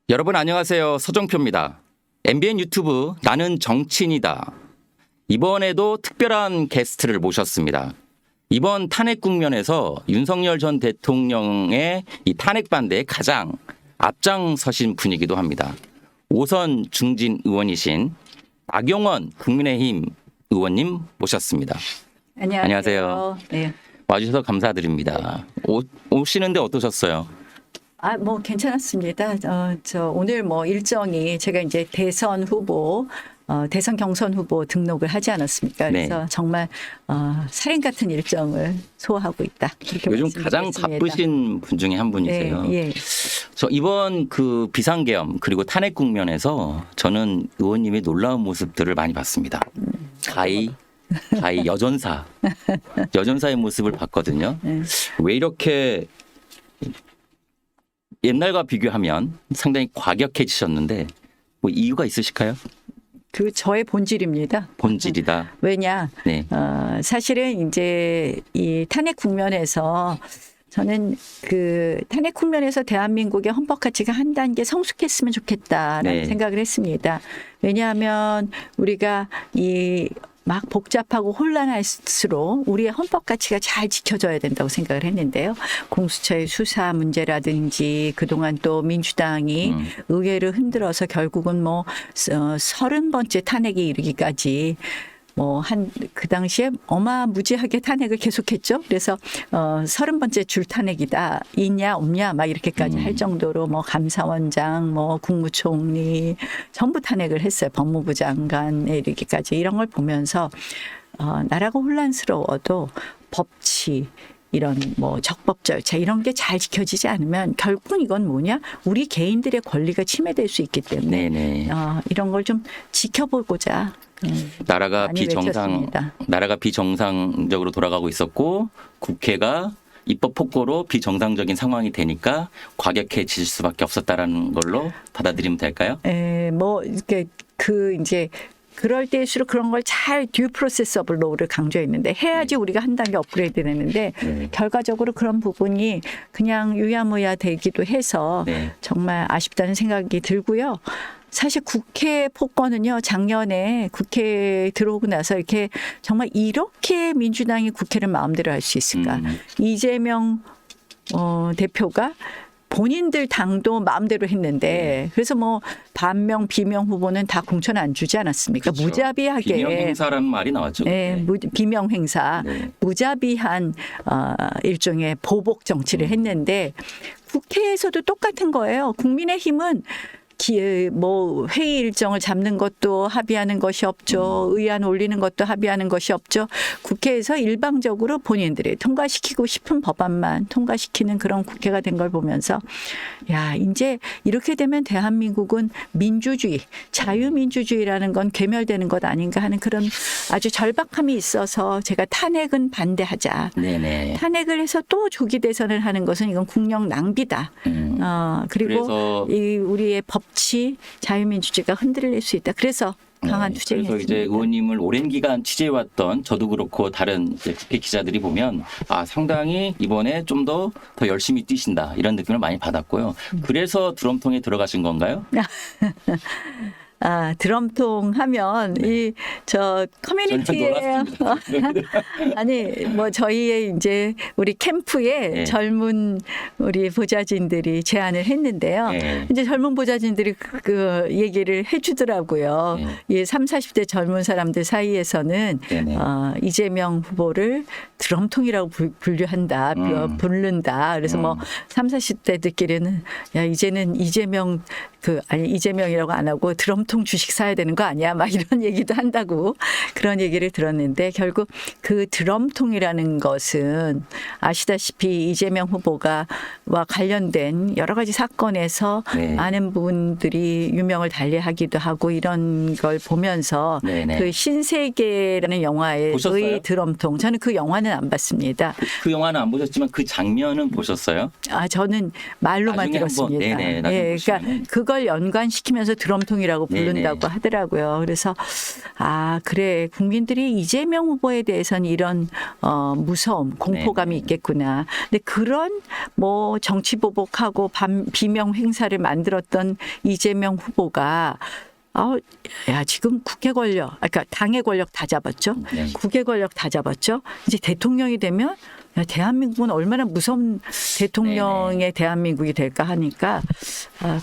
여러분 안녕하세요. 서정표입니다. MBN 유튜브 나는 정치인이다. 이번에도 특별한 게스트를 모셨습니다. 이번 탄핵 국면에서 윤석열 전 대통령의 이 탄핵 반대에 가장 앞장서신 분이기도 합니다. 5선 중진 의원이신 나경원 국민의힘 의원님 모셨습니다. 안녕하세요. 네. 와주셔서 감사드립니다. 오시는데 어떠셨어요? 뭐 괜찮았습니다. 저 오늘 뭐 일정이 제가 이제 대선 후보, 대선 경선 후보 등록을 하지 않았습니까? 그래서 네. 정말 살인 같은 일정을 소화하고 있다. 이렇게 요즘 가장 말씀드리겠습니다. 바쁘신 분 중에 한 분이세요. 네, 예. 저 이번 그 비상계엄 그리고 탄핵 국면에서 저는 의원님의 놀라운 모습들을 많이 봤습니다. 가히 여전사의 모습을 봤거든요. 네. 왜 이렇게 옛날과 비교하면 상당히 과격해지셨는데 뭐 이유가 있으실까요? 그 저의 본질입니다. 본질이다. 왜냐? 네. 사실은 이제 이 탄핵 국면에서 저는 그 탄핵 국면에서 대한민국의 헌법 가치가 한 단계 성숙했으면 좋겠다라는 네. 생각을 했습니다. 왜냐하면 우리가 이 막 복잡하고 혼란할수록 우리의 헌법 가치가 잘 지켜져야 된다고 생각을 했는데요. 공수처의 수사 문제라든지 그동안 또 민주당이 의회를 흔들어서 결국은 뭐 30번째 탄핵에 이르기까지 뭐 그 당시에 어마무지하게 탄핵을 계속했죠. 그래서 30번째 줄 탄핵이다. 있냐 없냐 막 이렇게까지 할 정도로 뭐 감사원장, 뭐 국무총리 전부 탄핵을 했어요. 법무부 장관에 이르기까지 이런 걸 보면서 나라가 혼란스러워도 법치 이런 뭐 적법 절차 이런 게 잘 지켜지지 않으면 결국은 이건 뭐냐? 우리 개인들의 권리가 침해될 수 있기 때문에 네네. 이런 걸 좀 지켜보고자 나라가 많이 외쳤습니다. 비정상적으로 돌아가고 있었고 국회가 입법 폭거로 비정상적인 상황이 되니까 과격해질 수밖에 없었다라는 걸로 받아들이면 될까요? 뭐 이렇게 이제 그럴 때일수록 그런 걸 잘 듀 프로세스 오브 로우를 강조했는데 해야지 우리가 한 단계 업그레이드 되는데 결과적으로 그런 부분이 그냥 유야무야 되기도 해서 네. 정말 아쉽다는 생각이 들고요. 사실 국회 폭거는요, 작년에 국회에 들어오고 나서 이렇게 정말 이렇게 민주당이 국회를 마음대로 할 수 있을까. 이재명 대표가 본인들 당도 마음대로 했는데 그래서 뭐 반명 비명 후보는 다 공천 안 주지 않았습니까? 그렇죠. 무자비하게 비명 행사라는 말이 나왔죠. 네, 비명 행사, 네. 무자비한 일종의 보복 정치를 했는데 국회에서도 똑같은 거예요. 국민의힘은 뭐 회의 일정을 잡는 것도 합의하는 것이 없죠. 의안 올리는 것도 합의하는 것이 없죠. 국회에서 일방적으로 본인들이 통과시키고 싶은 법안만 통과시키는 그런 국회가 된 걸 보면서 야, 이제 이렇게 되면 대한민국은 민주주의, 자유민주주의라는 건 괴멸되는 것 아닌가 하는 그런 아주 절박함이 있어서 제가 탄핵은 반대하자. 네네. 탄핵을 해서 또 조기 대선을 하는 것은 이건 국력 낭비다. 그리고 그래서 이 우리의 법치 자유민주주의가 흔들릴 수 있다. 그래서 강한 투쟁을 그래서 이제 했습니다. 의원님을 오랜 기간 취재해왔던 저도 그렇고 다른 이제 국회 기자들이 보면 상당히 이번에 좀 더 열심히 뛰신다 이런 느낌을 많이 받았고요. 그래서 드럼통에 들어가신 건가요? 드럼통 하면 저 커뮤니티에 아니 뭐 저희의 이제 우리 캠프에 네. 젊은 우리 보좌진들이 제안을 했는데요. 네. 이제 젊은 보좌진들이 그 얘기를 해주더라고요. 네. 이 30, 40대 젊은 사람들 사이에서는 네네. 이재명 후보를 드럼통이라고 분류한다, 부른다. 그래서 뭐 30, 40대들끼리는 야 이제는 이재명이라고 안 하고 드럼통 주식 사야 되는 거 아니야? 막 이런 얘기도 한다고 그런 얘기를 들었는데 결국 그 드럼통이라는 것은 아시다시피 이재명 후보가 관련된 여러 가지 사건에서 네. 많은 분들이 유명을 달리하기도 하고 이런 걸 보면서 네네. 그 신세계라는 영화의 보셨어요? 드럼통 저는 그 영화는 안 봤습니다. 그 영화는 안 보셨지만 그 장면은 보셨어요? 저는 말로만 나중에 한번, 들었습니다. 네네, 나중에 그러니까 보시면은. 그걸 연관시키면서 드럼통이라고 네. 부른다고 네네. 하더라고요. 그래서 아 그래 국민들이 이재명 후보에 대해서는 이런 무서움, 공포감이 네네. 있겠구나. 근데 그런 뭐 정치 보복하고 비명 행사를 만들었던 이재명 후보가 야, 지금 국회 권력, 그러니까 당의 권력 다 잡았죠. 네. 국회 권력 다 잡았죠. 이제 대통령이 되면 야, 대한민국은 얼마나 무서운 대통령의 네네. 대한민국이 될까 하니까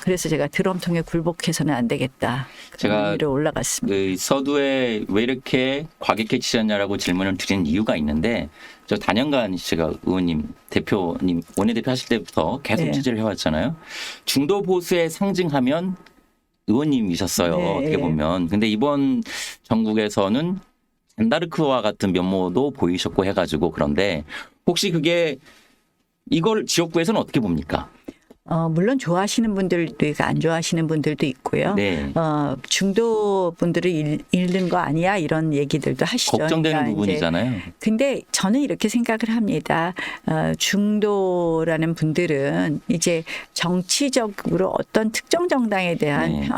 그래서 제가 드럼통에 굴복해서는 안 되겠다. 제가 그런 위로 올라갔습니다. 그 서두에 왜 이렇게 과격해지셨냐라고 질문을 드린 이유가 있는데 저 단연간 제가 의원님 대표님 원내대표 하실 때부터 계속 네. 취재를 해왔잖아요. 중도 보수에 상징하면 의원님이셨어요. 네. 어떻게 보면. 근데 이번 전국에서는 잔다르크와 같은 면모도 보이셨고 해가지고 그런데 혹시 그게 이걸 지역구에서는 어떻게 봅니까? 물론 좋아하시는 분들도 있고 안 좋아하시는 분들도 있고요. 네. 중도 분들을 잃는 거 아니야 이런 얘기들도 하시죠. 걱정되는 그러니까 이제 부분이잖아요. 근데 저는 이렇게 생각을 합니다. 중도라는 분들은 이제 정치적으로 어떤 특정 정당에 대한 네.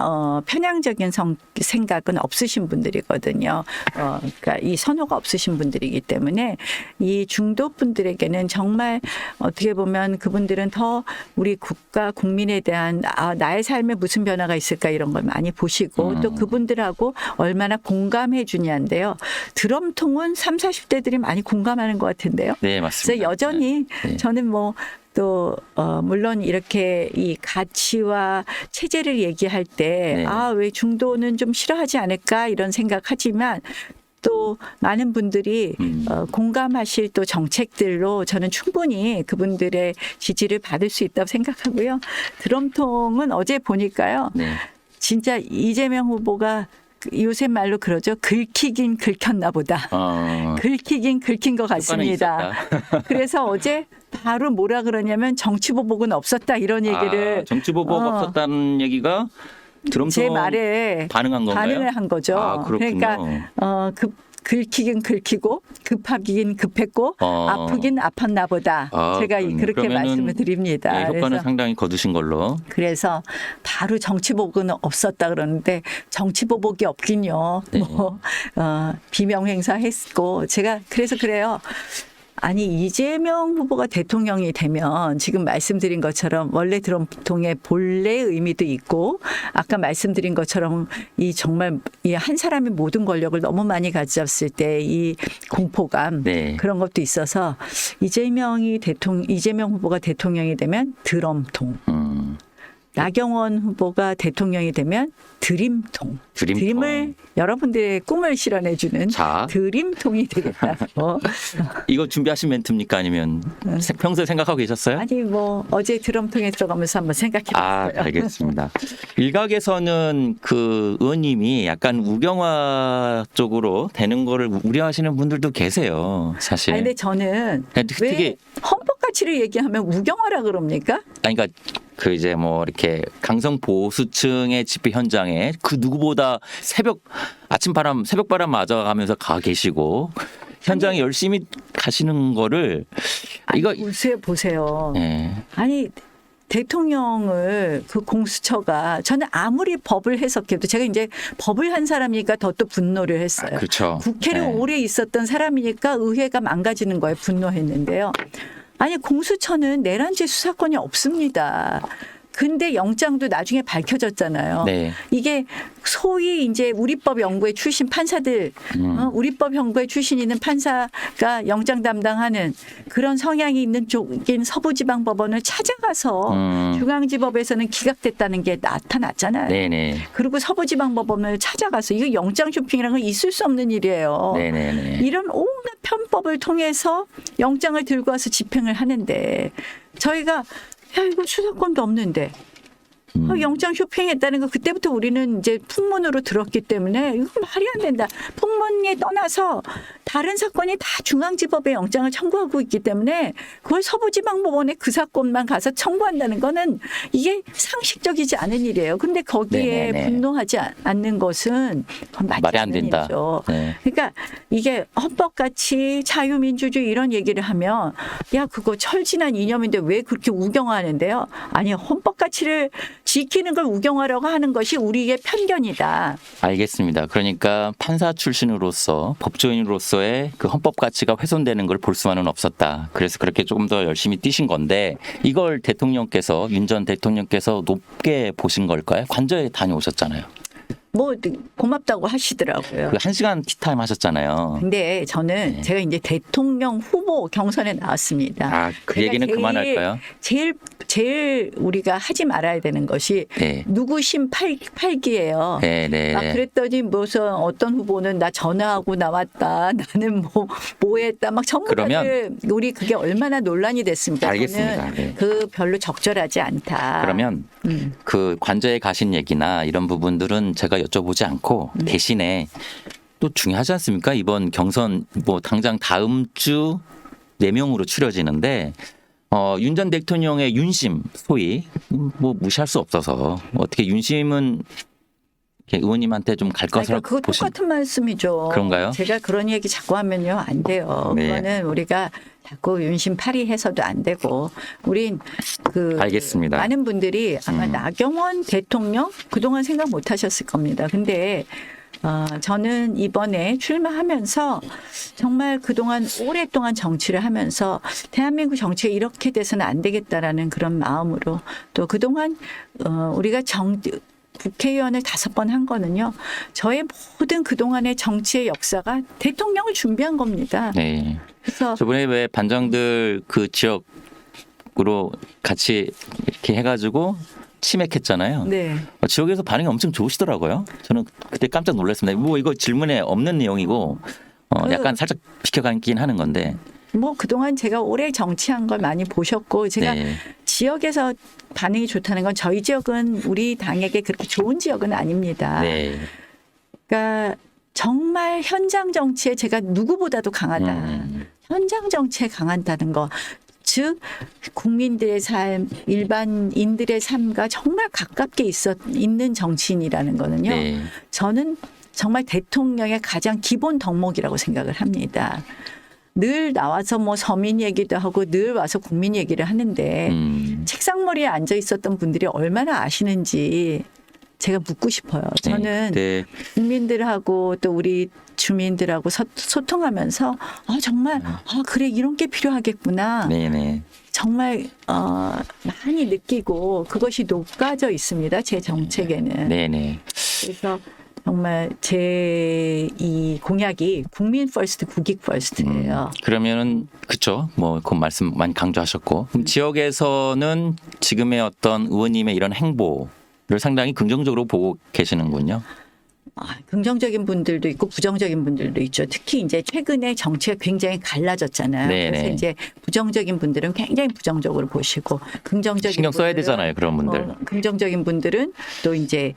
편향적인 생각은 없으신 분들이거든요. 그러니까 이 선호가 없으신 분들이기 때문에 이 중도 분들에게는 정말 어떻게 보면 그분들은 더 우리 국가 국민에 대한 나의 삶에 무슨 변화가 있을까 이런 걸 많이 보시고 또 그분들하고 얼마나 공감해 주냐인데요. 드럼통은 30, 40대들이 많이 공감하는 것 같은데요. 네, 그래서 맞습니다. 여전히 네. 저는 뭐 또 물론 이렇게 이 가치와 체제를 얘기할 때 네. 왜 중도는 좀 싫어하지 않을까 이런 생각하지만 또 많은 분들이 공감하실 또 정책들로 저는 충분히 그분들의 지지를 받을 수 있다고 생각하고요. 드럼통은 어제 보니까요. 네. 진짜 이재명 후보가 요새 말로 그러죠. 긁히긴 긁혔나 보다. 긁히긴 긁힌 것 같습니다. 그래서 어제 바로 뭐라 그러냐면 정치보복은 없었다 이런 얘기를 정치보복 없었다는 얘기가 드럼통 제 말에 반응한 건가요? 반응을 한 거죠. 그렇군요. 그러니까 긁히긴 긁히고 급하긴 급했고 아프긴 아팠나 보다. 제가 그렇게 말씀을 드립니다. 네, 효과는 상당히 거두신 걸로. 그래서 바로 정치보복은 없었다 그러는데 정치보복이 없긴요. 네. 비명 행사했고 제가 그래서 그래요. 아니 이재명 후보가 대통령이 되면 지금 말씀드린 것처럼 원래 드럼통의 본래 의미도 있고 아까 말씀드린 것처럼 이 정말 이 한 사람의 모든 권력을 너무 많이 가졌을 때 이 공포감 네. 그런 것도 있어서 이재명 후보가 대통령이 되면 드럼통. 나경원 후보가 대통령이 되면 드림통. 드림을 여러분들의 꿈을 실현해주는 드림통이 되겠다. 이거 준비하신 멘트입니까? 아니면 평소에 생각하고 계셨어요? 아니 뭐 어제 드럼통에 들어가면서 한번 생각해봤어요. 알겠습니다. 일각에서는 그 의원님이 약간 우경화 쪽으로 되는 거를 우려하시는 분들도 계세요. 사실. 근데 저는 특히 왜 헌법 가치를 얘기하면 우경화라 그럽니까? 그러니까 그 이제 뭐 이렇게 강성 보수층의 집회 현장에 그 누구보다 새벽바람 맞아가면서 가 계시고 현장에 열심히 가시는 거를 이거 보세요. 네. 아니 대통령을 그 공수처가 저는 아무리 법을 해석해도 제가 이제 법을 한 사람이니까 더 또 분노를 했어요. 그렇죠. 국회를 오래 있었던 사람이니까 의회가 망가지는 거에 분노했는데요. 아니 공수처는 내란죄 수사권이 없습니다. 근데 영장도 나중에 밝혀졌잖아요. 네. 이게 소위 이제 우리법 연구회 출신 판사들, 우리법 연구회 출신 있는 판사가 영장 담당하는 그런 성향이 있는 쪽인 서부지방법원을 찾아가서 중앙지법에서는 기각됐다는 게 나타났잖아요. 네네. 그리고 서부지방법원을 찾아가서 이거 영장 쇼핑이라는 건 있을 수 없는 일이에요. 네네네. 이런 온갖 편법을 통해서 영장을 들고 와서 집행을 하는데 저희가 이거 수사권도 없는데 영장 쇼핑했다는 거 그때부터 우리는 이제 풍문으로 들었기 때문에 이거 말이 안 된다. 풍문에 떠나서 다른 사건이 다 중앙지법에 영장을 청구하고 있기 때문에 그걸 서부지방법원에 그 사건만 가서 청구한다는 거는 이게 상식적이지 않은 일이에요. 근데 거기에 네네네. 분노하지 않는 것은 맞지 말이 안 않는 된다. 일이죠. 네. 그러니까 이게 헌법가치, 자유민주주의 이런 얘기를 하면 야 그거 철진한 이념인데 왜 그렇게 우경화하는데요? 아니 헌법가치를 지키는 걸 우경화라고 하는 것이 우리의 편견이다. 알겠습니다. 그러니까 판사 출신으로서 법조인으로서의 그 헌법 가치가 훼손되는 걸 볼 수만은 없었다. 그래서 그렇게 조금 더 열심히 뛰신 건데 이걸 대통령께서 윤 전 대통령께서 높게 보신 걸까요? 관저에 다녀오셨잖아요. 뭐 고맙다고 하시더라고요. 그 1시간 티타임 하셨잖아요. 근데 저는 네. 제가 이제 대통령 후보 경선에 나왔습니다. 아, 그 제가 얘기는 그만할까요? 제일 우리가 하지 말아야 되는 것이 네. 누구심 팔기예요. 네. 그랬더니 무슨 어떤 후보는 나 전화하고 나왔다. 나는 뭐 했다. 막 전부 그러면 다들 우리 그게 얼마나 논란이 됐습니까? 알겠습니다. 저는 네. 그 별로 적절하지 않다. 그러면 그 관저에 가신 얘기나 이런 부분들은 제가 여쭤보지 않고 대신에 또 중요하지 않습니까? 이번 경선 뭐 당장 다음 주 4명으로 추려지는데 윤 전 대통령의 윤심 소위 뭐 무시할 수 없어서 어떻게 윤심은 이렇게 의원님한테 좀 갈 것으로 그거 보신 똑같은 말씀이죠. 그런가요? 제가 그런 얘기 자꾸 하면요 안 돼요. 네. 그거는 우리가 자꾸 윤심팔이 해서도 안 되고 우린 그 알겠습니다. 많은 분들이 아마 나경원 대통령 그동안 생각 못 하셨을 겁니다. 근데 저는 이번에 출마하면서 정말 그동안 오랫동안 정치를 하면서 대한민국 정치가 이렇게 돼서는 안 되겠다라는 그런 마음으로 또 그동안 우리가 국회의원을 5번 한 거는요. 저의 모든 그동안의 정치의 역사가 대통령을 준비한 겁니다. 네. 그래서 저번에 왜 반장들 그 지역으로 같이 이렇게 해가지고 치맥했잖아요. 네. 지역에서 반응이 엄청 좋으시더라고요. 저는 그때 깜짝 놀랐습니다. 뭐 이거 질문에 없는 내용이고 약간 살짝 비켜가긴 하는 건데. 뭐 그동안 제가 오래 정치한 걸 많이 보셨고 제가 네. 지역에서 반응이 좋다는 건 저희 지역은 우리 당에게 그렇게 좋은 지역은 아닙니다. 네. 그러니까 정말 현장 정치에 제가 누구보다도 강하다. 현장 정치에 강하다는 거. 즉 국민들의 삶, 일반인들의 삶과 정말 가깝게 있는 정치인이라는 거는요. 네. 저는 정말 대통령의 가장 기본 덕목이라고 생각을 합니다. 늘 나와서 뭐 서민 얘기도 하고 늘 와서 국민 얘기를 하는데 책상머리에 앉아 있었던 분들이 얼마나 아시는지 제가 묻고 싶어요. 저는 네. 국민들하고 또 우리 주민들하고 소통하면서 정말 그래 이런 게 필요하겠구나. 네네. 정말 많이 느끼고 그것이 녹아져 있습니다. 제 정책에는. 네네. 그래서 정말 제 이 공약이 국민 퍼스트, 국익 퍼스트예요. 그러면은 그쵸. 뭐 그 말씀 많이 강조하셨고 그럼 지역에서는 지금의 어떤 의원님의 이런 행보를 상당히 긍정적으로 보고 계시는군요. 긍정적인 분들도 있고 부정적인 분들도 있죠. 특히 이제 최근에 정치가 굉장히 갈라졌잖아요. 네네. 그래서 이제 부정적인 분들은 굉장히 부정적으로 보시고 긍정적인 신경 써야 분들은 되잖아요. 그런 분들. 긍정적인 분들은 또 이제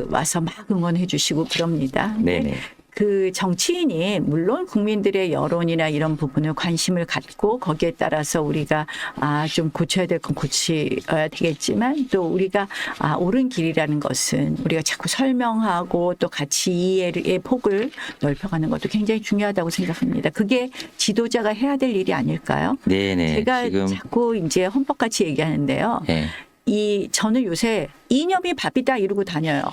와서 막 응원해 주시고 그럽니다. 네네. 그 정치인이 물론 국민들의 여론이나 이런 부분을 관심을 갖고 거기에 따라서 우리가 좀 고쳐야 될 건 고쳐야 되겠지만 또 우리가 옳은 길이라는 것은 우리가 자꾸 설명하고 또 같이 이해의 폭을 넓혀가는 것도 굉장히 중요하다고 생각합니다. 그게 지도자가 해야 될 일이 아닐까요? 네네. 제가 지금 자꾸 이제 헌법같이 얘기하는데요. 네. 저는 요새 이념이 밥이다 이러고 다녀요.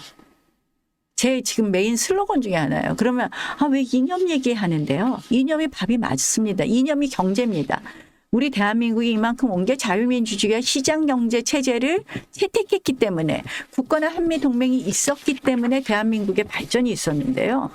제 지금 메인 슬로건 중에 하나예요. 그러면 왜 이념 얘기하는데요? 이념이 밥이 맞습니다. 이념이 경제입니다. 우리 대한민국이 이만큼 온 게 자유민주주의와 시장경제 체제를 채택했기 때문에 국가나 한미동맹이 있었기 때문에 대한민국의 발전이 있었는데요.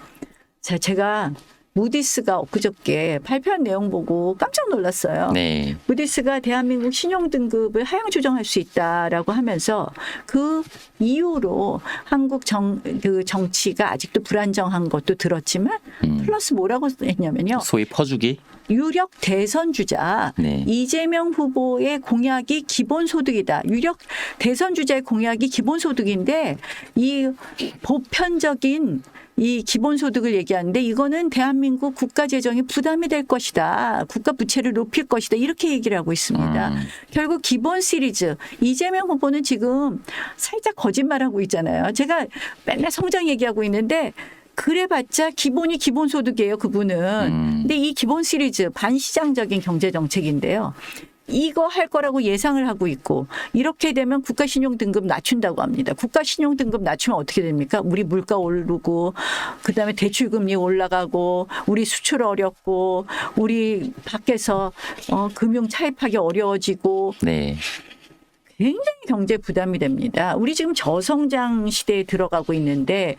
제가 무디스가 엊그저께 발표한 내용 보고 깜짝 놀랐어요. 네. 무디스가 대한민국 신용등급을 하향 조정할 수 있다라고 하면서 그 이후로 한국 정치가 아직도 불안정한 것도 들었지만 플러스 뭐라고 했냐면요. 소위 퍼주기. 유력 대선 주자 네. 이재명 후보의 공약이 기본소득이다. 유력 대선 주자의 공약이 기본소득인데 이 보편적인 이 기본소득을 얘기하는데 이거는 대한민국 국가 재정이 부담이 될 것이다. 국가 부채를 높일 것이다. 이렇게 얘기를 하고 있습니다. 결국 기본 시리즈 이재명 후보는 지금 살짝 거짓말하고 있잖아요. 제가 맨날 성장 얘기하고 있는데 그래봤자 기본이 기본소득이에요. 그분은. 근데 이 기본 시리즈 반시장적인 경제정책인데요. 이거 할 거라고 예상을 하고 있고 이렇게 되면 국가신용등급 낮춘다고 합니다. 국가신용등급 낮추면 어떻게 됩니까? 우리 물가 오르고 그다음에 대출금리 올라가고 우리 수출 어렵고 우리 밖에서 금융 차입하기 어려워지고 네. 굉장히 경제 부담이 됩니다. 우리 지금 저성장 시대에 들어가고 있는데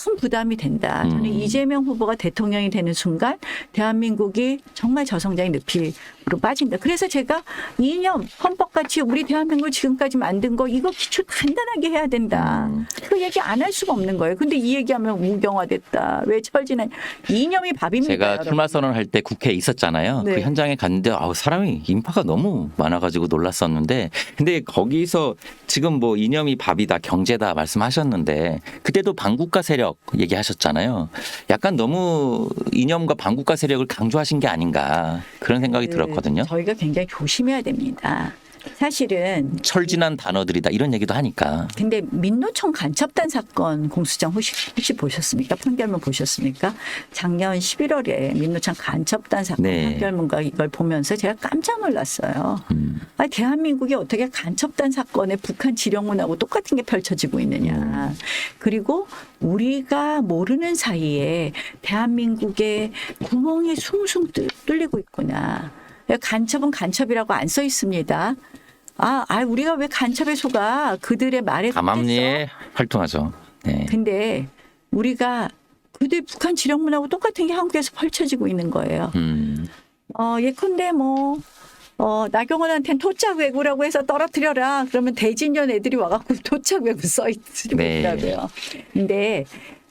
큰 부담이 된다. 저는 이재명 후보가 대통령이 되는 순간 대한민국이 정말 저성장의 늪으로 빠진다. 그래서 제가 이념 헌법같이 우리 대한민국을 지금까지 만든 거 이거 기초 단단하게 해야 된다. 그 얘기 안 할 수가 없는 거예요. 근데 이 얘기하면 우경화됐다. 왜 철지나 이념이 밥입니다. 제가 여러분. 출마 선언할 때 국회에 있었잖아요. 네. 그 현장에 갔는데 사람이 인파가 너무 많아가지고 놀랐었는데 근데 거기서 지금 뭐 이념이 밥이다 경제다 말씀하셨는데 그때도 반국가 세력 얘기하셨잖아요. 약간 너무 이념과 반국가 세력을 강조하신 게 아닌가 그런 생각이 들었거든요. 저희가 굉장히 조심해야 됩니다. 사실은 철진한 단어들이다 이런 얘기도 하니까. 근데 민노총 간첩단 사건 공수장 혹시 보셨습니까? 판결문 보셨습니까? 작년 11월에 민노총 간첩단 사건 네. 판결문과 이걸 보면서 제가 깜짝 놀랐어요. 아니, 대한민국이 어떻게 간첩단 사건에 북한 지령문하고 똑같은 게 펼쳐지고 있느냐. 그리고 우리가 모르는 사이에 대한민국의 구멍이 숭숭 뚫리고 있구나. 간첩은 간첩이라고 안 써 있습니다. 우리가 왜 간첩에 속아? 그들의 말에 암암리에 활동하죠. 네. 근데 우리가 그들 북한 지령문하고 똑같은 게 한국에서 펼쳐지고 있는 거예요. 예컨대 나경원한테는 토착 외구라고 해서 떨어뜨려라. 그러면 대진년 애들이 와갖고 토착 외구 써 있더라고요. 근데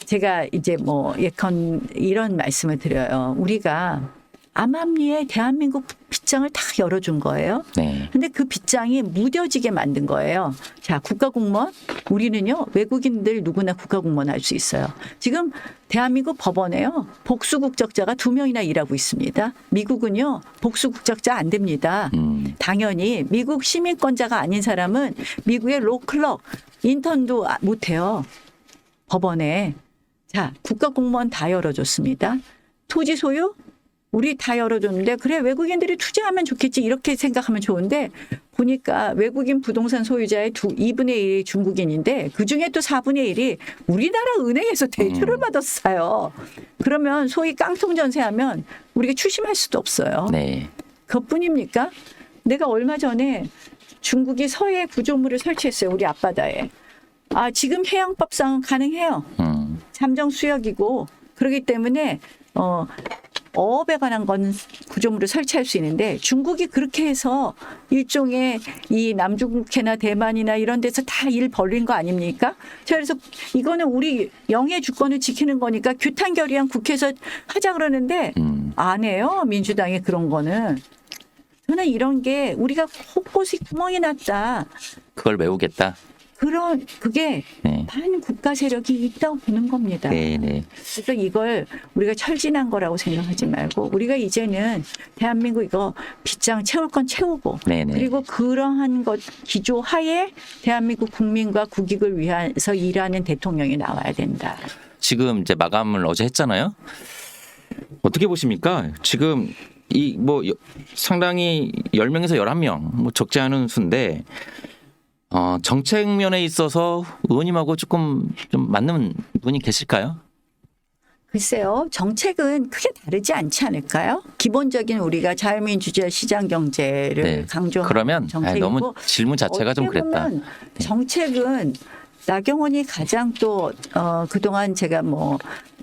제가 이제 예컨 이런 말씀을 드려요. 우리가 암암리에 대한민국 빗장을 다 열어준 거예요. 네. 근데 그 빗장이 무뎌지게 만든 거예요. 자, 국가공무원 우리는요 외국인들 누구나 국가공무원 할 수 있어요. 지금 대한민국 법원에요 복수국적자가 2명이나 일하고 있습니다. 미국은요 복수국적자 안 됩니다. 당연히 미국 시민권자가 아닌 사람은 미국의 로클럭 인턴도 못 해요. 법원에. 자, 국가공무원 다 열어줬습니다. 토지 소유 우리 다 열어줬는데 그래 외국인들이 투자하면 좋겠지 이렇게 생각하면 좋은데 보니까 외국인 부동산 소유자의 2분의 1이 중국인인데 그중에 또 4분의 1이 우리나라 은행에서 대출을 받았어요. 그러면 소위 깡통 전세하면 우리가 추심할 수도 없어요. 네. 그것뿐입니까? 내가 얼마 전에 중국이 서해 구조물을 설치했어요. 우리 앞바다에. 지금 해양법상 가능해요. 잠정 수역이고 그렇기 때문에 어업에 관한 건 구조물을 설치할 수 있는데 중국이 그렇게 해서 일종의 이 남중국해나 대만이나 이런 데서 다 일 벌린 거 아닙니까? 그래서 이거는 우리 영해 주권을 지키는 거니까 규탄 결의안 국회에서 하자 그러는데 안 해요. 민주당이 그런 거는. 저는 이런 게 우리가 곳곳이 구멍이 났다. 그걸 메우겠다. 그게 네. 반국가 세력이 있다고 보는 겁니다. 네, 네. 그래서 이걸 우리가 철진한 거라고 생각하지 말고 우리가 이제는 대한민국 이거 빗장 채울 건 채우고 네네. 그리고 그러한 것 기조 하에 대한민국 국민과 국익을 위해서 일하는 대통령이 나와야 된다. 지금 이제 마감을 어제 했잖아요. 어떻게 보십니까? 지금 상당히 10명에서 11명 적지 않은 수인데 정책 면에 있어서 의원님하고 조금 좀 맞는 분이 계실까요? 글쎄요. 정책은 크게 다르지 않지 않을까요? 기본적인 우리가 자유민주주의 시장경제를 네. 강조하는 그러면 정책이고 너무 질문 자체가 좀 어떻게 그랬다. 보면 정책은 나경원이 가장 또 그동안 제가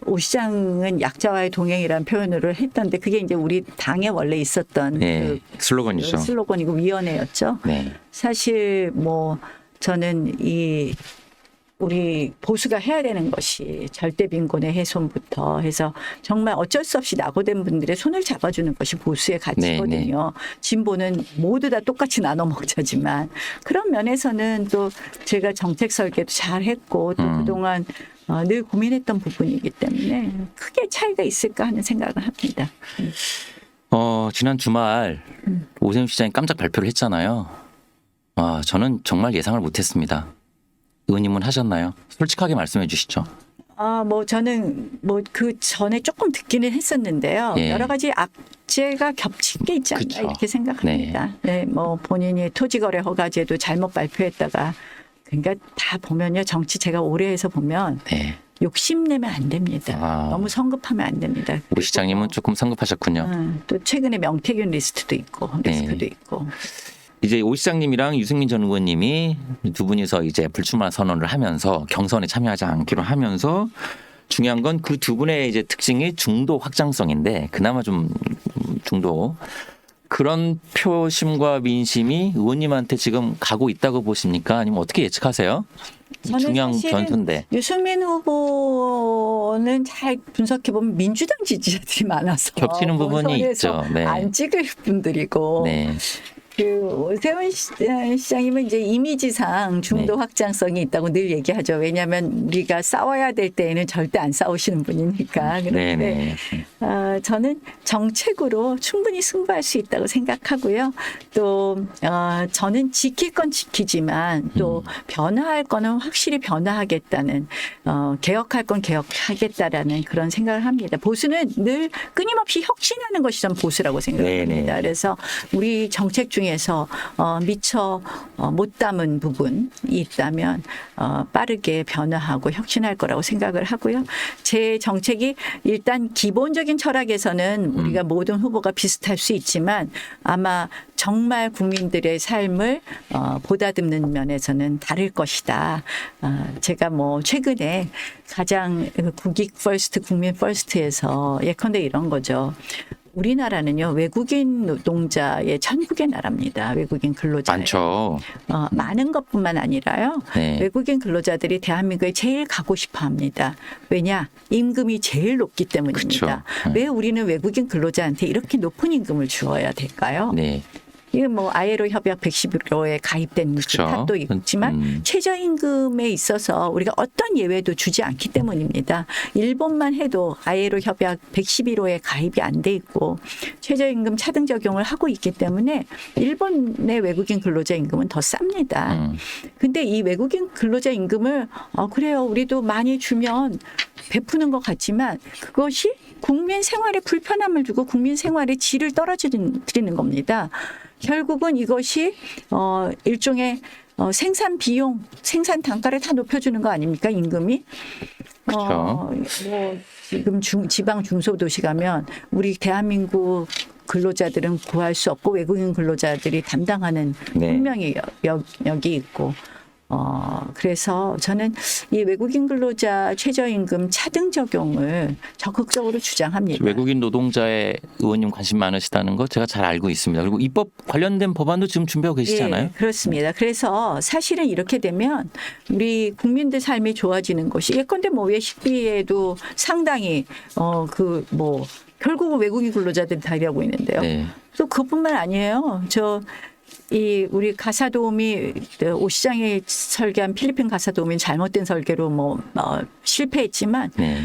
오 시장은 약자와의 동행이라는 표현을 했던데 그게 이제 우리 당에 원래 있었던 네, 슬로건이죠. 슬로건이고 위원회였죠. 네. 사실 저는 우리 보수가 해야 되는 것이 절대 빈곤의 훼손부터 해서 정말 어쩔 수 없이 낙오된 분들의 손을 잡아주는 것이 보수의 가치거든요. 진보는 모두 다 똑같이 나눠 먹자지만 그런 면에서는 또 제가 정책 설계도 잘 했고 또 그동안 늘 고민했던 부분이기 때문에 크게 차이가 있을까 하는 생각을 합니다. 지난 주말 오세훈 시장이 깜짝 발표를 했잖아요. 저는 정말 예상을 못했습니다. 의원님은 하셨나요? 솔직하게 말씀해 주시죠. 저는 그 전에 조금 듣기는 했었는데요. 예. 여러 가지 악재가 겹친 게 있지 않나 그쵸. 이렇게 생각합니다. 네. 본인이 토지거래 허가제도 잘못 발표했다가 그러니까 다 보면요. 정치 제가 오래 해서 보면 네. 욕심내면 안 됩니다. 너무 성급하면 안 됩니다. 오 시장님은 조금 성급하셨군요. 또 최근에 명태균 리스트도 있고 리스크도 있고. 이제 오 시장님이랑 유승민 전 의원님이 두 분이서 이제 불출마 선언을 하면서 경선에 참여하지 않기로 하면서 중요한 건 그 두 분의 이제 특징이 중도 확장성인데 그나마 좀 중도 그런 표심과 민심이 의원님한테 지금 가고 있다고 보십니까? 아니면 어떻게 예측하세요? 저는 중요한 사실은 변수인데. 유승민 후보는 잘 분석해 보면 민주당 지지자들이 많아서 겹치는 부분이 본선에서 있죠. 네. 안 찍을 분들이고 네. 오세훈 시장님은 이제 이미지상 중도 네. 확장성이 있다고 늘 얘기하죠. 왜냐하면 우리가 싸워야 될 때에는 절대 안 싸우시는 분이니까. 그런데 네네. 저는 정책으로 충분히 승부할 수 있다고 생각하고요. 또 저는 지킬 건 지키지만 또 변화할 거는 확실히 변화하겠다는 개혁할 건 개혁하겠다라는 그런 생각을 합니다. 보수는 늘 끊임없이 혁신하는 것이 전 보수라고 생각합니다. 네네. 그래서 우리 정책 중에서 미처 못 담은 부분이 있다면 빠르게 변화하고 혁신할 거라고 생각을 하고요. 제 정책이 일단 기본적인 철학에서는 우리가 모든 후보가 비슷할 수 있지만 아마 정말 국민들의 삶을 보다듬는 면에서는 다를 것이다. 제가 최근에 가장 국익 퍼스트, 국민 퍼스트에서 예컨대 이런 거죠. 우리나라는요 외국인 노동자의 천국의 나라입니다. 외국인 근로자 많죠. 많은 것뿐만 아니라요. 네. 외국인 근로자들이 대한민국에 제일 가고 싶어합니다. 왜냐 임금이 제일 높기 때문입니다. 그쵸. 왜 우리는 외국인 근로자한테 이렇게 높은 임금을 주어야 될까요? 네. 이건 ILO 협약 111호에 가입된 그쵸. 탓도 있지만 최저임금에 있어서 우리가 어떤 예외도 주지 않기 때문입니다. 일본만 해도 ILO 협약 111호에 가입이 안 돼 있고 최저임금 차등 적용을 하고 있기 때문에 일본의 외국인 근로자 임금은 더 쌉니다. 근데 이 외국인 근로자 임금을 그래요. 우리도 많이 주면 베푸는 것 같지만 그것이 국민 생활에 불편함을 주고 국민 생활의 질을 떨어뜨리는 겁니다. 결국은 이것이 일종의 생산 비용, 생산 단가를 다 높여주는 거 아닙니까? 임금이. 지금 지방 중소도시 가면 우리 대한민국 근로자들은 구할 수 없고 외국인 근로자들이 담당하는 네. 분명히 여기 있고. 그래서 저는 이 외국인 근로자 최저임금 차등 적용을 적극적으로 주장합니다. 외국인 노동자의 의원님 관심 많으시다는 거 제가 잘 알고 있습니다. 그리고 입법 관련된 법안도 지금 준비하고 계시잖아요. 예, 그렇습니다. 그래서 사실은 이렇게 되면 우리 국민들 삶이 좋아지는 것이 예컨대 외식비에도 상당히 결국은 외국인 근로자들이 다 일하고 있는데요. 네. 또 그뿐만 아니에요. 우리 가사도우미 오 시장이 설계한 필리핀 가사도우미는 잘못된 설계로 실패했지만 네.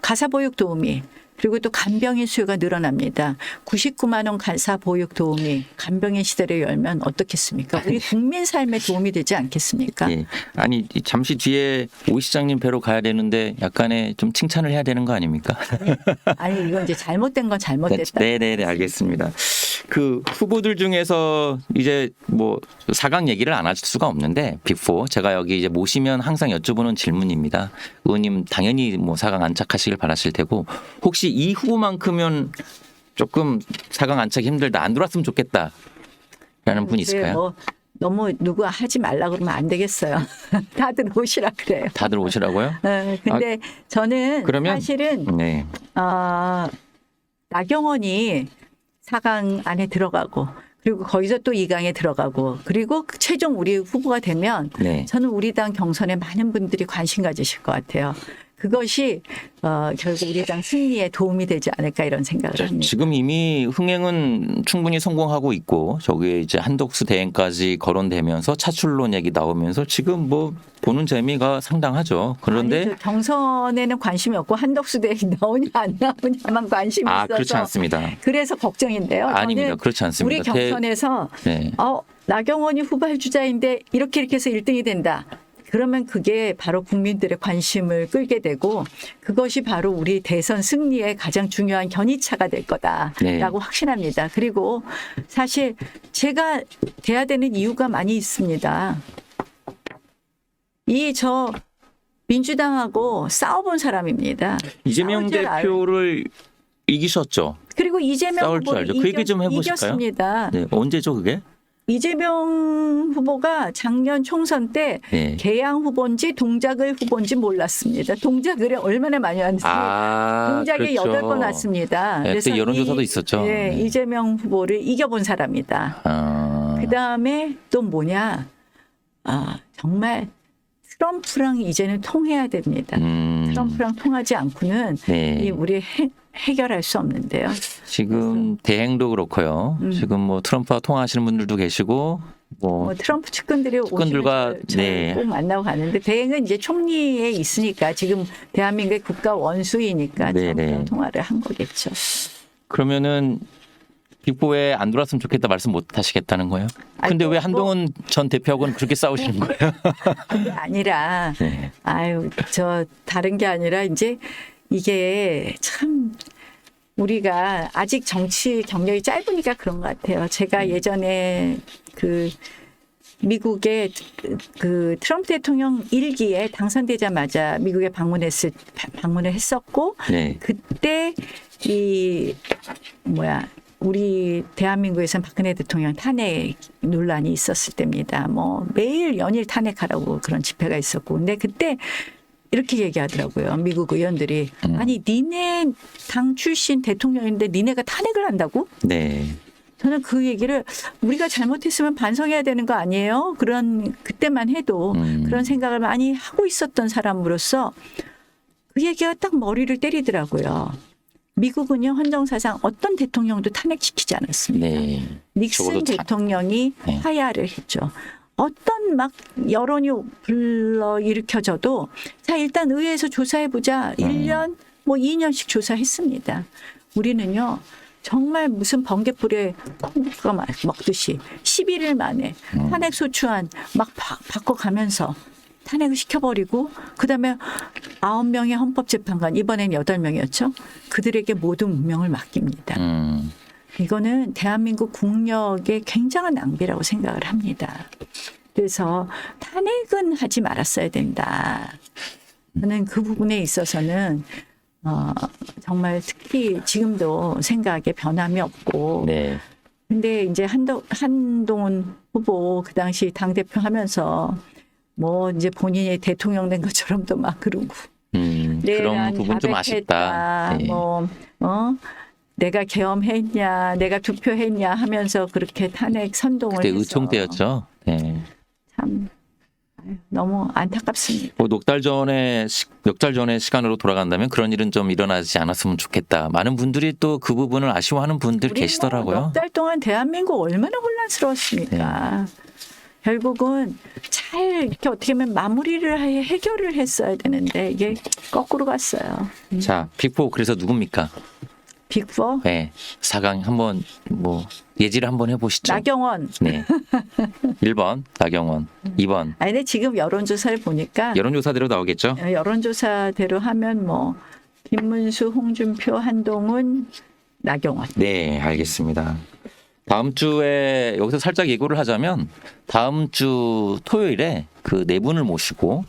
가사보육도우미 그리고 또 간병인 수요가 늘어납니다. 99만 원 가사보육도우미 간병인 시대를 열면 어떻겠습니까? 우리 국민 삶에 도움이 되지 않겠습니까? 예. 아니 잠시 뒤에 오 시장님 뵈러 가야 되는데 약간의 좀 칭찬을 해야 되는 거 아닙니까? 아니 이건 이제 잘못된 건 잘못됐다. 네네네 알겠습니다. 그 후보들 중에서 이제 4강 얘기를 안 할 수가 없는데 빅4 제가 여기 이제 모시면 항상 여쭤보는 질문입니다. 의원님 당연히 4강 안착하시길 바라실 테고 혹시 이 후보만큼은 조금 4강 안착이 힘들다 안 들어왔으면 좋겠다라는 분 있을까요? 너무 누구 하지 말라 그러면 안 되겠어요. 다들 오시라 그래요. 다들 오시라고요? 근데 저는 그러면, 사실은 네. 나경원이 4강 안에 들어가고 그리고 거기서 또 2강에 들어가고 그리고 최종 우리 후보가 되면 네. 저는 우리 당 경선에 많은 분들이 관심 가지실 것 같아요. 그것이 결국 우리 당 승리에 도움이 되지 않을까 이런 생각을 합니다. 지금 이미 흥행은 충분히 성공하고 있고 저기에 이제 한덕수 대행까지 거론되면서 차출론 얘기 나오면서 지금 뭐 보는 재미가 상당하죠. 그런데 아니죠. 경선에는 관심이 없고 한덕수 대행이 나오냐 안 나오냐만 관심이 있어서 그렇지 않습니다. 그래서 걱정인데요. 아닙니다. 저는 그렇지 않습니다. 우리 경선에서 네. 나경원이 후보 주자인데 이렇게 해서 1등이 된다. 그러면 그게 바로 국민들의 관심을 끌게 되고 그것이 바로 우리 대선 승리의 가장 중요한 견이차가 될 거다라고 네. 확신합니다. 그리고 사실 제가 돼야 되는 이유가 많이 있습니다. 저 민주당하고 싸워본 사람입니다. 이재명 싸울 줄 대표를 이기셨죠. 그리고 이재명 싸울 줄 후보를 알죠. 그 얘기 좀 해보실까요? 이겼습니다. 네. 언제죠 그게? 이재명 후보가 작년 총선 때 네. 개양 후보인지 동작을 후보인지 몰랐습니다. 동작을 얼마나 많이 왔는지 동작에 그렇죠. 8번 왔습니다. 네, 그때 여론조사도 있었죠. 네, 네. 이재명 후보를 이겨본 사람이다. 그다음에 또 뭐냐. 정말 트럼프랑 이제는 통해야 됩니다. 트럼프랑 통하지 않고는 네. 우리 해결할 수 없는데요. 지금 대행도 그렇고요. 지금 뭐 트럼프와 통화하시는 분들도 계시고 뭐 트럼프 측근들이 측근들과 오시면 저를 꼭 만나고 가는데 대행은 이제 총리에 있으니까 지금 대한민국의 국가 원수이니까 트럼프랑 통화를 한 거겠죠. 그러면은 빅보에 안 들어왔으면 좋겠다 말씀 못 하시겠다는 거예요? 근데 왜 한동훈 전 대표하고는 그렇게 싸우시는 거예요? 그게 아니라 네. 다른 게 아니라 이제 이게 참 우리가 아직 정치 경력이 짧으니까 그런 것 같아요. 제가 예전에 미국의 트럼프 대통령 1기에 당선되자마자 미국에 방문을 했었고 네. 그때 우리 대한민국에서는 박근혜 대통령 탄핵 논란이 있었을 때입니다. 뭐 매일 연일 탄핵하라고 그런 집회가 있었고 근데 그때 이렇게 얘기하더라고요. 미국 의원들이 아니 니네 당 출신 대통령인데 니네가 탄핵을 한다고? 네. 저는 그 얘기를 우리가 잘못했으면 반성해야 되는 거 아니에요? 그때만 해도 그런 생각을 많이 하고 있었던 사람으로서 그 얘기가 딱 머리를 때리더라고요. 미국은요 헌정사상 어떤 대통령도 탄핵시키지 않았습니다. 네. 닉슨 대통령이 하야를 했죠. 어떤 막 여론이 불러일으켜져도 자 일단 의회에서 조사해보자. 1년 뭐 2년씩 조사했습니다. 우리는요. 정말 무슨 번개불에 콩국수가 먹듯이 11일 만에 탄핵소추안 막 바꿔가면서 탄핵을 시켜버리고 그다음에 9명의 헌법재판관 이번엔 8명이었죠. 그들에게 모든 운명을 맡깁니다. 이거는 대한민국 국력의 굉장한 낭비라고 생각을 합니다. 그래서 탄핵은 하지 말았어야 된다. 저는 그 부분에 있어서는 정말 특히 지금도 생각에 변함이 없고 네. 근데 이제 한동훈 후보 그 당시 당대표 하면서 뭐 이제 본인이 대통령 된 것처럼도 막 그러고 그런 부분 좀 아쉽다. 네. 내가 계엄했냐 내가 투표했냐 하면서 그렇게 탄핵 선동을 그때 해서 의총 때였죠. 네. 참 너무 안타깝습니다. 뭐 넉달 전에 시간으로 돌아간다면 그런 일은 좀 일어나지 않았으면 좋겠다. 많은 분들이 또 그 부분을 아쉬워하는 분들 계시더라고요. 넉 달 동안 대한민국 얼마나 혼란스러웠습니까. 결국은 잘 이렇게 어떻게 보면 마무리를 해결을 했어야 되는데 이게 거꾸로 갔어요. 자, 빅4 그래서 누굽니까? 빅4? 네. 4강 한번 뭐 예지를 한번 해보시죠. 나경원. 네. 1번 나경원. 2번. 아니 근데 지금 여론조사를 보니까 여론조사대로 나오겠죠? 여론조사대로 하면 뭐 김문수, 홍준표, 한동훈, 나경원. 네, 알겠습니다. 다음 주에 여기서 살짝 예고를 하자면 다음 주 토요일에 그 네 분을 모시고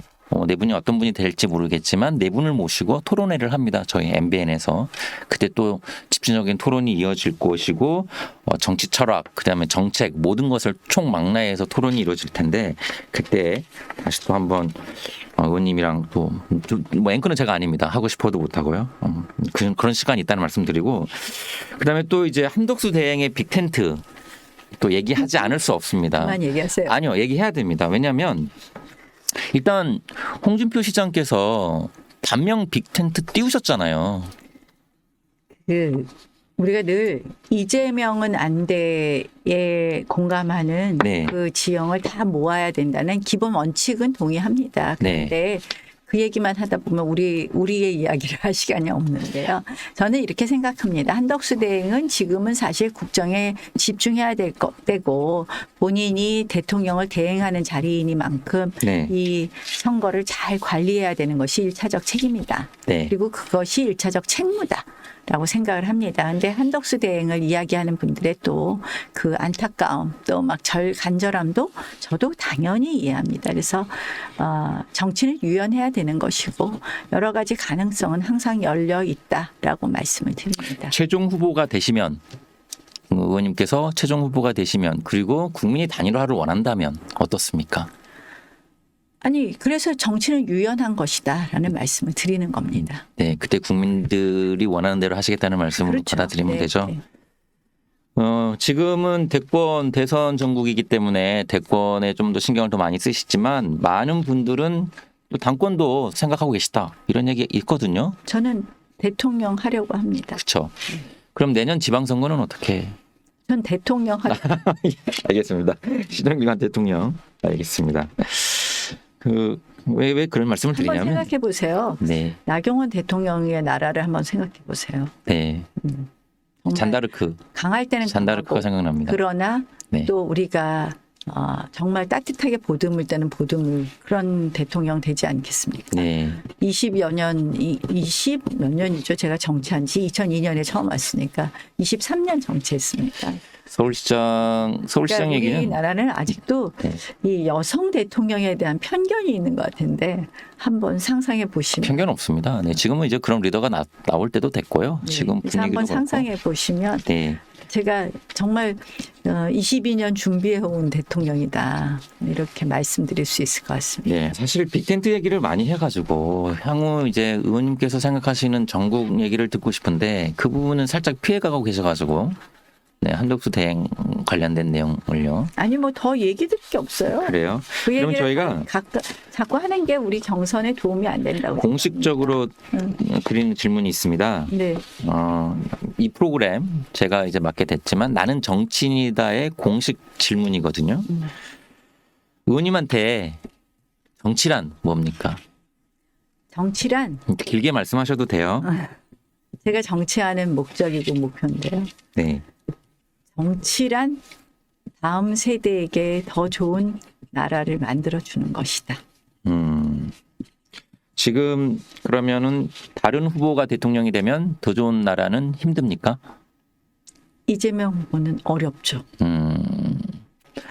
네 분이 어떤 분이 될지 모르겠지만 네 분을 모시고 토론회를 합니다. 저희 MBN에서 그때 또 집중적인 토론이 이어질 것이고 정치 철학 그다음에 정책 모든 것을 총망라해서 토론이 이루어질 텐데 그때 다시 또 한번 의원님이랑 또 뭐 앵커는 제가 아닙니다. 하고 싶어도 못 하고요. 그런 시간이 있다는 말씀드리고 그다음에 또 이제 한덕수 대행의 빅텐트 또 얘기하지 않을 수 없습니다. 그만 얘기하세요. 아니요, 얘기해야 됩니다. 왜냐하면 일단 홍준표 시장께서 단명 빅텐트 띄우셨잖아요. 우리가 늘 이재명은 안 돼에 공감하는 네. 그 지형을 다 모아야 된다는 기본 원칙은 동의합니다. 그런데 그 얘기만 하다 보면 우리의 이야기를 할 시간이 없는데요. 저는 이렇게 생각합니다. 한덕수 대행은 지금은 사실 국정에 집중해야 될 때고 본인이 대통령을 대행하는 자리이니만큼 네. 이 선거를 잘 관리해야 되는 것이 1차적 책임이다. 네. 그리고 그것이 1차적 책무다라고 생각을 합니다. 그런데 한덕수 대행을 이야기하는 분들의 또 그 안타까움 또 막 간절함도 저도 당연히 이해합니다. 그래서 정치는 유연해야 되는 것이고 여러 가지 가능성은 항상 열려 있다라고 말씀을 드립니다. 최종 후보가 되시면 의원님께서 최종 후보가 되시면 그리고 국민이 단일화를 원한다면 어떻습니까? 아니 그래서 정치는 유연한 것이다라는 말씀을 드리는 겁니다. 네, 그때 국민들이 원하는 대로 하시겠다는 말씀으로 그렇죠. 받아들이면 네, 되죠. 네. 지금은 대선 전국이기 때문에 대권에 좀 더 신경을 더 많이 쓰시지만 많은 분들은 또 당권도 생각하고 계시다 이런 얘기 있거든요. 저는 대통령 하려고 합니다. 그렇죠. 그럼 내년 지방선거는 어떻게? 전 대통령 하려고 알겠습니다. 시정기관 대통령 알겠습니다. 왜 그런 말씀을 한번 드리냐면 생각해 보세요. 네, 나경원 대통령의 나라를 한번 생각해 보세요. 네, 정말 잔다르크, 강할 때는 잔다르크가 강하고 생각납니다. 그러나 네. 또 우리가 정말 따뜻하게 보듬을 때는 보듬을 그런 대통령 되지 않겠습니까? 네, 20몇 년이죠. 제가 정치한 지 2002년에 처음 왔으니까 23년 정치했습니까? 서울시장 그러니까 얘기는 우리나라는 아직도 네. 이 여성 대통령에 대한 편견이 있는 것 같은데 한번 상상해 보시면 편견 없습니다. 네, 지금은 이제 그런 리더가 나올 때도 됐고요. 지금 그래서 분위기도 한번 그렇고. 상상해 보시면 네, 제가 정말 22년 준비해온 대통령이다 이렇게 말씀드릴 수 있을 것 같습니다. 네, 사실 빅텐트 얘기를 많이 해가지고 향후 이제 의원님께서 생각하시는 전국 얘기를 듣고 싶은데 그 부분은 살짝 피해가고 계셔가지고 네, 한덕수 대행 관련된 내용을요. 아니 뭐 더 얘기 들을 게 없어요. 그래요? 그 그럼 얘기를 저희가 자꾸 하는 게 우리 경선에 도움이 안 된다고 공식적으로 드리는 질문이 있습니다. 네. 이 프로그램 제가 이제 맡게 됐지만 나는 정치인이다의 공식 질문이거든요. 의원님한테 정치란 뭡니까? 정치란 길게 말씀하셔도 돼요. 제가 정치하는 목적이고 목표인데요. 네. 정치란 다음 세대에게 더 좋은 나라를 만들어주는 것이다. 지금 그러면은 다른 후보가 대통령이 되면 더 좋은 나라는 힘듭니까? 이재명 후보는 어렵죠.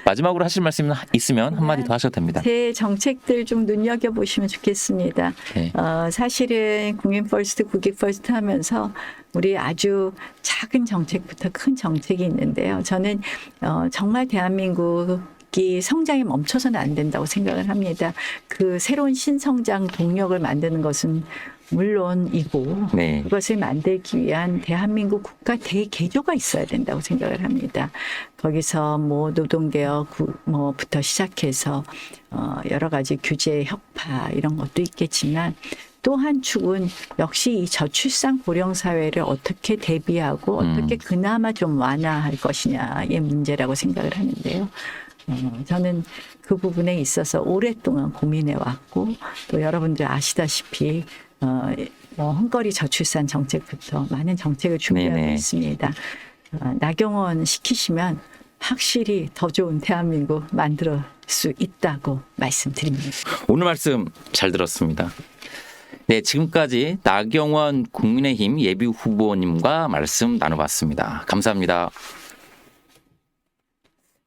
마지막으로 하실 말씀 있으면 한마디 더 하셔도 됩니다. 제 정책들 좀 눈여겨보시면 좋겠습니다. 네. 사실은 국민 퍼스트, 국익 퍼스트 하면서 우리 아주 작은 정책부터 큰 정책이 있는데요. 저는 정말 대한민국이 성장이 멈춰서는 안 된다고 생각을 합니다. 그 새로운 신성장 동력을 만드는 것은 물론이고 네. 그것을 만들기 위한 대한민국 국가 대개조가 있어야 된다고 생각을 합니다. 거기서 뭐 노동개혁 뭐부터 시작해서 여러 가지 규제 혁파 이런 것도 있겠지만 또 한 축은 역시 이 저출산 고령 사회를 어떻게 대비하고 어떻게 그나마 좀 완화할 것이냐의 문제라고 생각을 하는데요. 저는 그 부분에 있어서 오랫동안 고민해 왔고 또 여러분들 아시다시피 헝거리 저출산 정책부터 많은 정책을 준비하고 네네. 있습니다. 나경원 시키시면 확실히 더 좋은 대한민국 만들 수 있다고 말씀드립니다. 오늘 말씀 잘 들었습니다. 네, 지금까지 나경원 국민의힘 예비 후보님과 말씀 나눠봤습니다. 감사합니다.